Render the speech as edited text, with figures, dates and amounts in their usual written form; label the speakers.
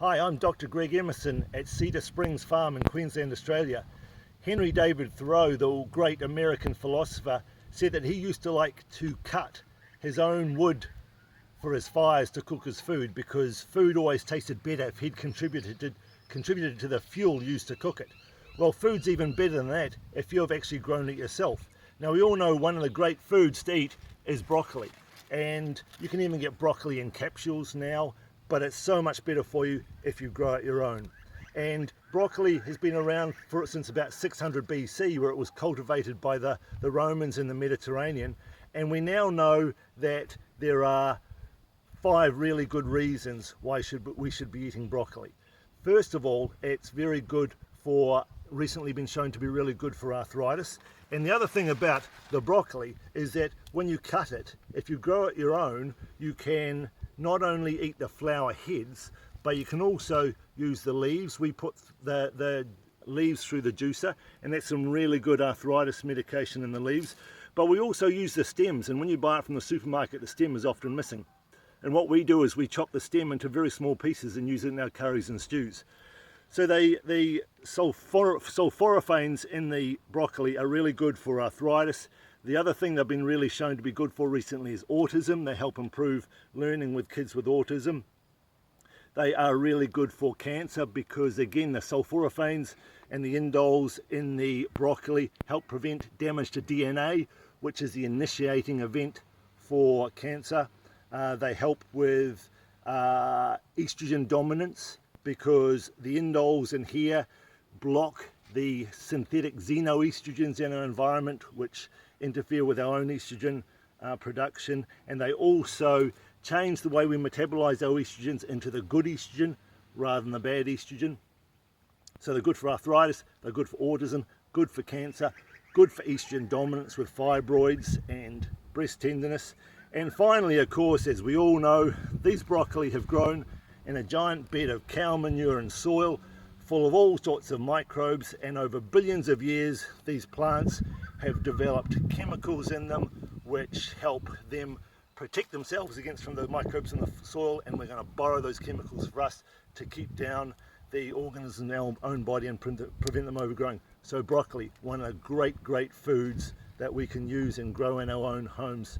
Speaker 1: Hi, I'm Dr. Greg Emerson at Cedar Springs Farm in Queensland, Australia. Henry David Thoreau, the great American philosopher, said that he used to like to cut his own wood for his fires to cook his food because food always tasted better if he'd contributed to the fuel used to cook it. Well, food's even better than that if you've actually grown it yourself. Now, we all know one of the great foods to eat is broccoli, and you can even get broccoli in capsules now, but it's so much better for you if you grow it your own. And broccoli has been around since about 600 BC, where it was cultivated by the Romans in the Mediterranean, and we now know that there are 5 really good reasons why we should be eating broccoli. First of all, it's very good recently been shown to be really good for arthritis. And the other thing about the broccoli is that when you cut it, if you grow it your own, you can not only eat the flower heads, but you can also use the leaves. We put the leaves through the juicer, and that's some really good arthritis medication in the leaves. But we also use the stems, and when you buy it from the supermarket, the stem is often missing. And what we do is we chop the stem into very small pieces and use it in our curries and stews. So the sulforaphanes in the broccoli are really good for arthritis. The other thing they've been really shown to be good for recently is autism. They help improve learning with kids with autism. They are really good for cancer because, again, the sulforaphanes and the indoles in the broccoli help prevent damage to DNA, which is the initiating event for cancer. They help with estrogen dominance because the indoles in here block the synthetic xenoestrogens in our environment, which interfere with our own estrogen production, and they also change the way we metabolize our estrogens into the good estrogen rather than the bad estrogen. So they're good for arthritis, they're good for autism, good for cancer, good for estrogen dominance with fibroids and breast tenderness. And finally, of course, as we all know, these broccoli have grown in a giant bed of cow manure and soil full of all sorts of microbes, and over billions of years these plants have developed chemicals in them which help them protect themselves against from the microbes in the soil, and we're going to borrow those chemicals for us to keep down the organisms in our own body and prevent them overgrowing. So broccoli, one of the great foods that we can use and grow in our own homes.